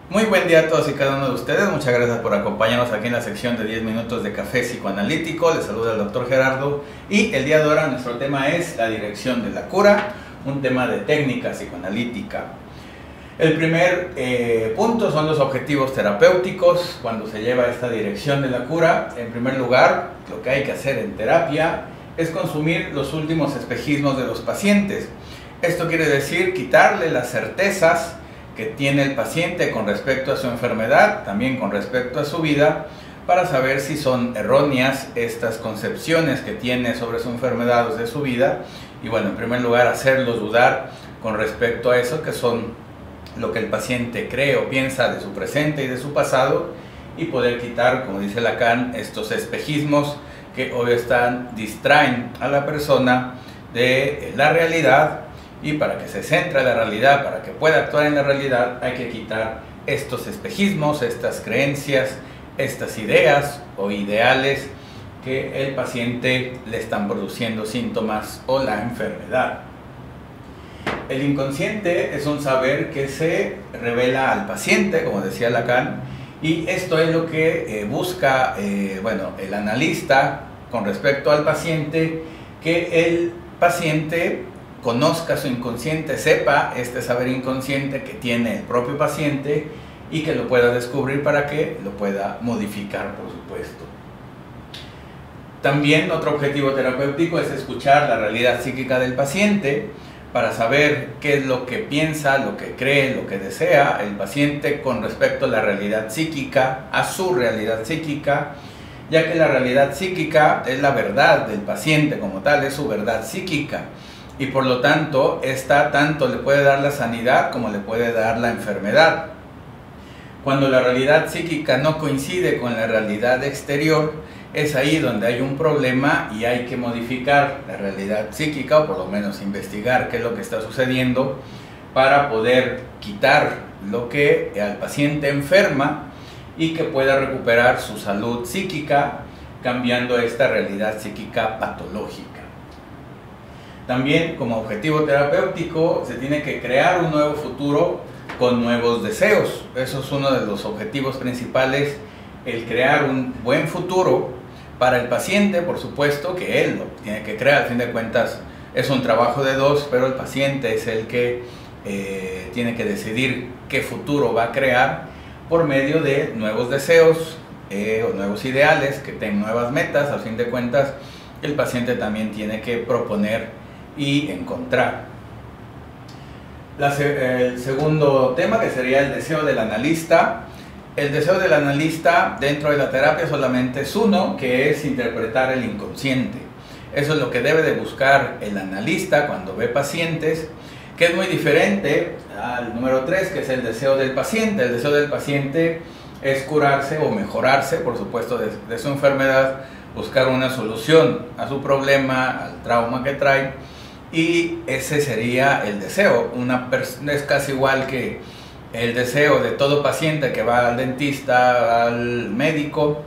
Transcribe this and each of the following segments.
Muy buen día a todos y cada uno de ustedes. Muchas gracias por acompañarnos aquí en la sección de 10 minutos de café psicoanalítico. Les saluda el doctor Gerardo y el día de hoy nuestro tema es la dirección de la cura, un tema de técnica psicoanalítica. El primer punto son los objetivos terapéuticos cuando se lleva esta dirección de la cura. En primer lugar, lo que hay que hacer en terapia es consumir los últimos espejismos de los pacientes. Esto quiere decir quitarle las certezas que tiene el paciente con respecto a su enfermedad, también con respecto a su vida, para saber si son erróneas estas concepciones que tiene sobre su enfermedad o de su vida. Y bueno, en primer lugar, hacerlos dudar con respecto a eso que son lo que el paciente cree o piensa de su presente y de su pasado, y poder quitar, como dice Lacan, estos espejismos que hoy distraen a la persona de la realidad. Y para que se centre en la realidad, para que pueda actuar en la realidad, hay que quitar estos espejismos, estas creencias, estas ideas o ideales que el paciente le están produciendo síntomas o la enfermedad. El inconsciente es un saber que se revela al paciente, como decía Lacan, y esto es lo que busca el analista con respecto al paciente, que el paciente conozca su inconsciente, sepa este saber inconsciente que tiene el propio paciente y que lo pueda descubrir para que lo pueda modificar, por supuesto. También otro objetivo terapéutico es escuchar la realidad psíquica del paciente para saber qué es lo que piensa, lo que cree, lo que desea el paciente con respecto a la realidad psíquica, a su realidad psíquica, ya que la realidad psíquica es la verdad del paciente como tal, es su verdad psíquica. Y por lo tanto, esta tanto le puede dar la sanidad como le puede dar la enfermedad. Cuando la realidad psíquica no coincide con la realidad exterior, es ahí donde hay un problema y hay que modificar la realidad psíquica, o por lo menos investigar qué es lo que está sucediendo para poder quitar lo que al paciente enferma y que pueda recuperar su salud psíquica, cambiando esta realidad psíquica patológica. También, como objetivo terapéutico, se tiene que crear un nuevo futuro con nuevos deseos. Eso es uno de los objetivos principales, el crear un buen futuro para el paciente, por supuesto, que él lo tiene que crear. Al fin de cuentas, es un trabajo de dos, pero el paciente es el que tiene que decidir qué futuro va a crear por medio de nuevos deseos o nuevos ideales, que tengan nuevas metas. Al fin de cuentas, el paciente también tiene que proponer y encontrar. El segundo tema, que sería el deseo del analista. El deseo del analista dentro de la terapia solamente es uno, que es interpretar el inconsciente. Eso es lo que debe de buscar el analista cuando ve pacientes, que es muy diferente al número 3, que es el deseo del paciente. El deseo del paciente es curarse o mejorarse, por supuesto, de su enfermedad, buscar una solución a su problema, al trauma que trae. Y ese sería el deseo. Es casi igual que el deseo de todo paciente que va al dentista, al médico,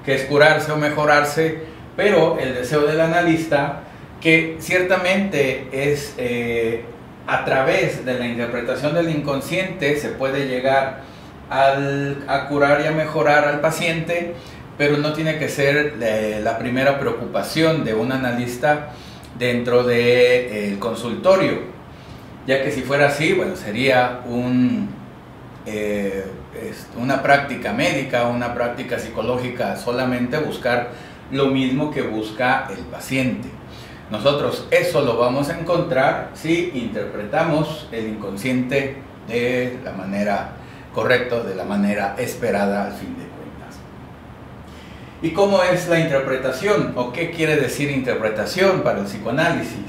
que es curarse o mejorarse, pero el deseo del analista, que ciertamente es a través de la interpretación del inconsciente se puede llegar a curar y a mejorar al paciente, pero no tiene que ser la primera preocupación de un analista dentro del consultorio, ya que si fuera así, bueno, sería una práctica médica, una práctica psicológica, solamente buscar lo mismo que busca el paciente. Nosotros eso lo vamos a encontrar si interpretamos el inconsciente de la manera correcta, de la manera esperada al fin de cuentas. ¿Y cómo es la interpretación? ¿O qué quiere decir interpretación para el psicoanálisis?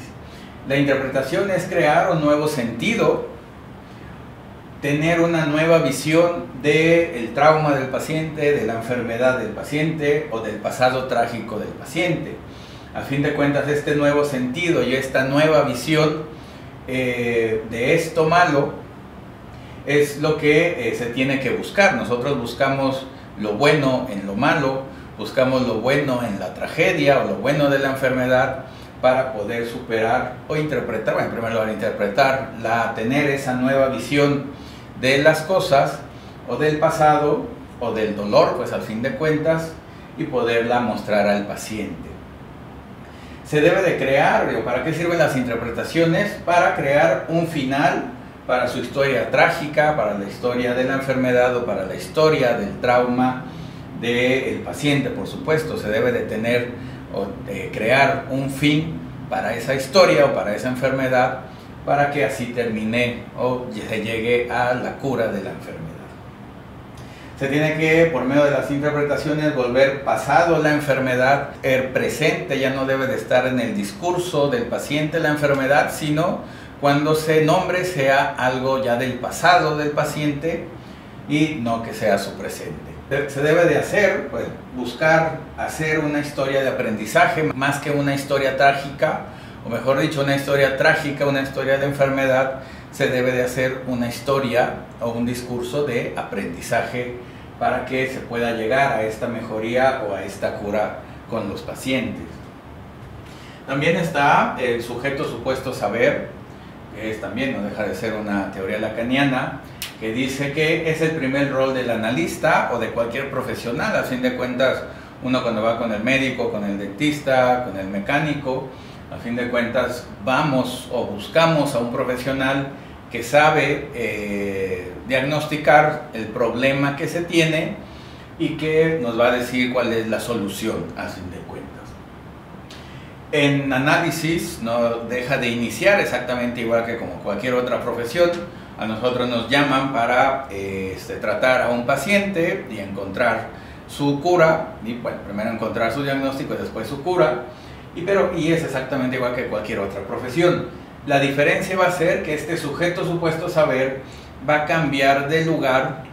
La interpretación es crear un nuevo sentido, tener una nueva visión del trauma del paciente, de la enfermedad del paciente o del pasado trágico del paciente. A fin de cuentas, este nuevo sentido y esta nueva visión de esto malo es lo que se tiene que buscar. Nosotros buscamos lo bueno en lo malo, buscamos lo bueno en la tragedia o lo bueno de la enfermedad para poder superar o interpretar, bueno, en primer lugar interpretar, tener esa nueva visión de las cosas o del pasado o del dolor, pues al fin de cuentas, y poderla mostrar al paciente. Se debe de crear, ¿para qué sirven las interpretaciones? Para crear un final para su historia trágica, para la historia de la enfermedad o para la historia del trauma del paciente, por supuesto. Se debe de tener o crear un fin para esa historia o para esa enfermedad, para que así termine o se llegue a la cura de la enfermedad. Se tiene que, por medio de las interpretaciones, volver pasado la enfermedad. El presente ya no debe de estar en el discurso del paciente la enfermedad, sino cuando se nombre sea algo ya del pasado del paciente y no que sea su presente. Se debe de hacer, pues, buscar hacer una historia de aprendizaje más que una historia trágica, o mejor dicho, una historia trágica, una historia de enfermedad. Se debe de hacer una historia o un discurso de aprendizaje para que se pueda llegar a esta mejoría o a esta cura con los pacientes. También está el sujeto supuesto saber, que es también, no deja de ser una teoría lacaniana, que dice que es el primer rol del analista o de cualquier profesional. A fin de cuentas, uno cuando va con el médico, con el dentista, con el mecánico, a fin de cuentas vamos o buscamos a un profesional que sabe diagnosticar el problema que se tiene y que nos va a decir cuál es la solución, a fin de cuentas. En análisis no deja de iniciar exactamente igual que como cualquier otra profesión. A nosotros nos llaman para tratar a un paciente y encontrar su cura, y bueno, primero encontrar su diagnóstico y después su cura, y es exactamente igual que cualquier otra profesión. La diferencia va a ser que este sujeto supuesto saber va a cambiar de lugar.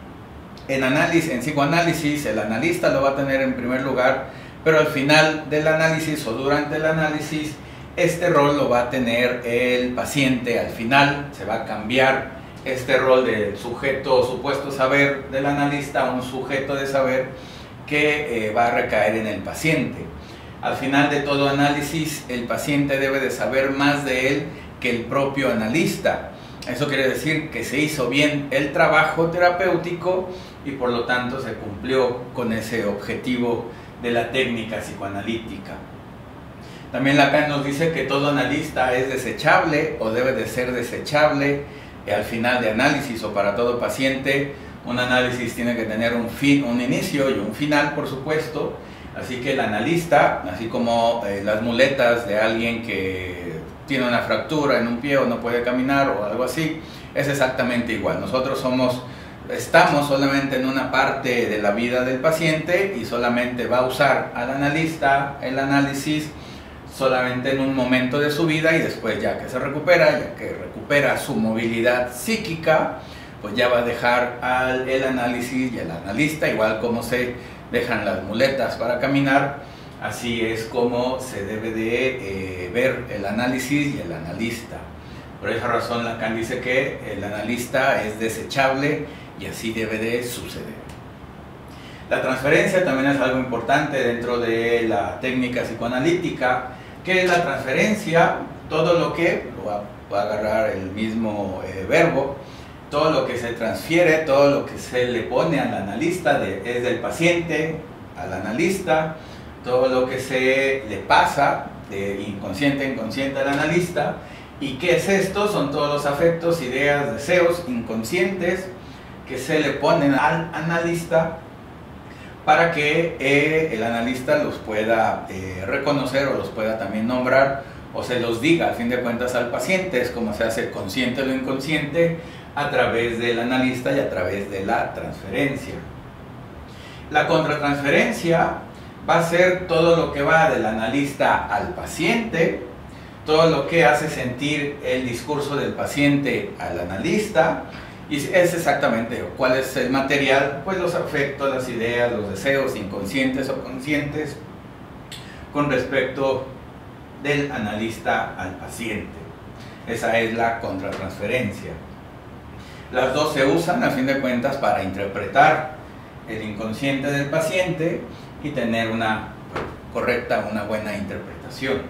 En psicoanálisis el analista lo va a tener en primer lugar, pero al final del análisis o durante el análisis este rol lo va a tener el paciente. Al final se va a cambiar este rol del sujeto supuesto saber del analista a un sujeto de saber que va a recaer en el paciente. Al final de todo análisis el paciente debe de saber más de él que el propio analista. Eso quiere decir que se hizo bien el trabajo terapéutico y por lo tanto se cumplió con ese objetivo de la técnica psicoanalítica. También Lacan nos dice que todo analista es desechable o debe de ser desechable al final de análisis o para todo paciente. Un análisis tiene que tener un inicio y un final, por supuesto. Así que el analista, así como las muletas de alguien que tiene una fractura en un pie o no puede caminar o algo así, es exactamente igual. Nosotros estamos solamente en una parte de la vida del paciente y solamente va a usar al analista el análisis solamente en un momento de su vida, y después ya que recupera su movilidad psíquica, pues ya va a dejar el análisis y el analista, igual como se dejan las muletas para caminar. Así es como se debe de ver el análisis y el analista. Por esa razón Lacan dice que el analista es desechable y así debe de suceder. La transferencia también es algo importante dentro de la técnica psicoanalítica. ¿Qué es la transferencia? Todo lo que, voy a agarrar el mismo verbo, todo lo que se transfiere, todo lo que se le pone al analista, es del paciente al analista. Todo lo que se le pasa de inconsciente a inconsciente al analista. ¿Y qué es esto? Son todos los afectos, ideas, deseos inconscientes que se le ponen al analista para que el analista los pueda reconocer o los pueda también nombrar o se los diga al fin de cuentas al paciente. Es como se hace consciente o inconsciente a través del analista y a través de la transferencia. La contratransferencia va a ser todo lo que va del analista al paciente, todo lo que hace sentir el discurso del paciente al analista, y es exactamente cuál es el material, pues los afectos, las ideas, los deseos inconscientes o conscientes con respecto del analista al paciente. Esa es la contratransferencia. Las dos se usan a fin de cuentas para interpretar el inconsciente del paciente y tener una correcta, una buena interpretación.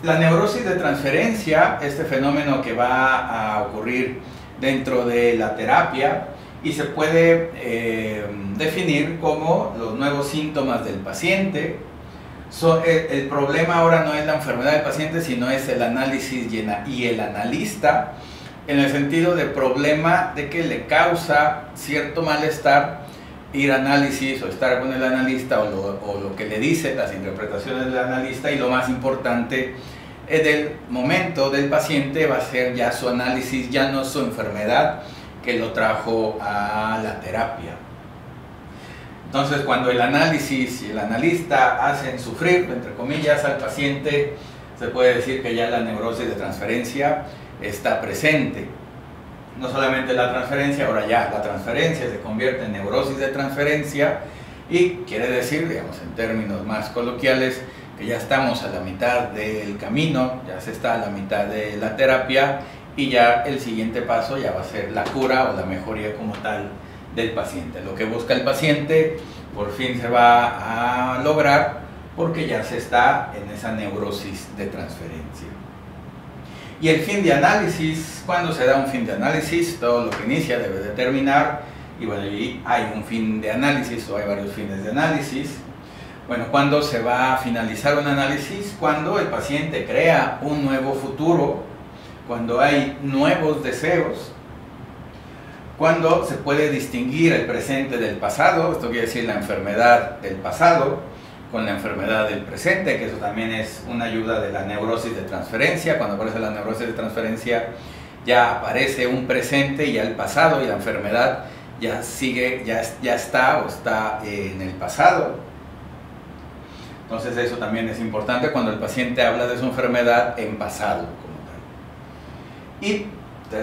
La neurosis de transferencia, este fenómeno que va a ocurrir dentro de la terapia, y se puede definir como los nuevos síntomas del paciente. El problema ahora no es la enfermedad del paciente, sino es el análisis y el analista, en el sentido de problema de que le causa cierto malestar ir a análisis o estar con el analista o lo que le dice, las interpretaciones del analista, y lo más importante del momento del paciente va a ser ya su análisis, ya no su enfermedad que lo trajo a la terapia. Entonces, cuando el análisis y el analista hacen sufrir, entre comillas, al paciente, se puede decir que ya la neurosis de transferencia está presente. No solamente la transferencia, ahora ya la transferencia se convierte en neurosis de transferencia, y quiere decir, digamos en términos más coloquiales, que ya estamos a la mitad del camino, ya se está a la mitad de la terapia, y ya el siguiente paso ya va a ser la cura o la mejoría como tal del paciente. Lo que busca el paciente por fin se va a lograr, porque ya se está en esa neurosis de transferencia. Y el fin de análisis, cuando se da un fin de análisis, todo lo que inicia debe de terminar, y bueno, allí hay un fin de análisis o hay varios fines de análisis. Bueno, ¿cuándo se va a finalizar un análisis? Cuando el paciente crea un nuevo futuro, cuando hay nuevos deseos, cuando se puede distinguir el presente del pasado, esto quiere decir la enfermedad del pasado con la enfermedad del presente, que eso también es una ayuda de la neurosis de transferencia. Cuando aparece la neurosis de transferencia ya aparece un presente y ya el pasado y la enfermedad ya sigue, ya está en el pasado. Entonces eso también es importante cuando el paciente habla de su enfermedad en pasado como tal. Y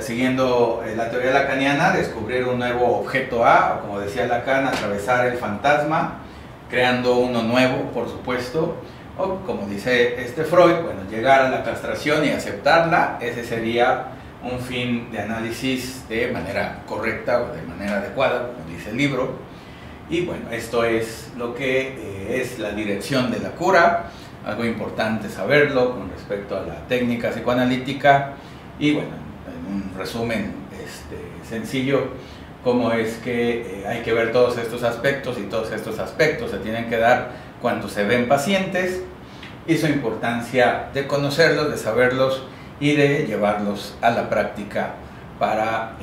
siguiendo la teoría lacaniana, descubrir un nuevo objeto A, o como decía Lacan, atravesar el fantasma, creando uno nuevo, por supuesto, o como dice Freud, bueno, llegar a la castración y aceptarla. Ese sería un fin de análisis de manera correcta o de manera adecuada, como dice el libro. Y bueno, esto es lo que es la dirección de la cura, algo importante saberlo con respecto a la técnica psicoanalítica. Y bueno, en un resumen sencillo, cómo es que hay que ver todos estos aspectos, y todos estos aspectos se tienen que dar cuando se ven pacientes, y su importancia de conocerlos, de saberlos y de llevarlos a la práctica para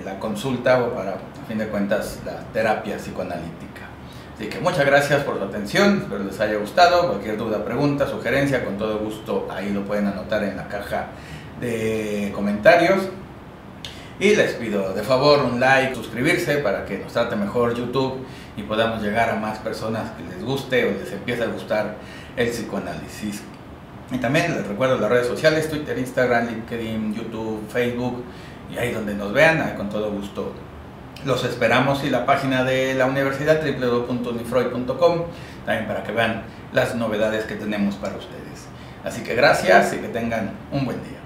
la consulta o para, a fin de cuentas, la terapia psicoanalítica. Así que muchas gracias por su atención, espero les haya gustado. Cualquier duda, pregunta, sugerencia, con todo gusto ahí lo pueden anotar en la caja de comentarios. Y les pido de favor un like, suscribirse para que nos trate mejor YouTube y podamos llegar a más personas que les guste o les empiece a gustar el psicoanálisis. Y también les recuerdo las redes sociales: Twitter, Instagram, LinkedIn, YouTube, Facebook, y ahí donde nos vean, ahí con todo gusto los esperamos. Y la página de la universidad, www.unifreud.com, también para que vean las novedades que tenemos para ustedes. Así que gracias y que tengan un buen día.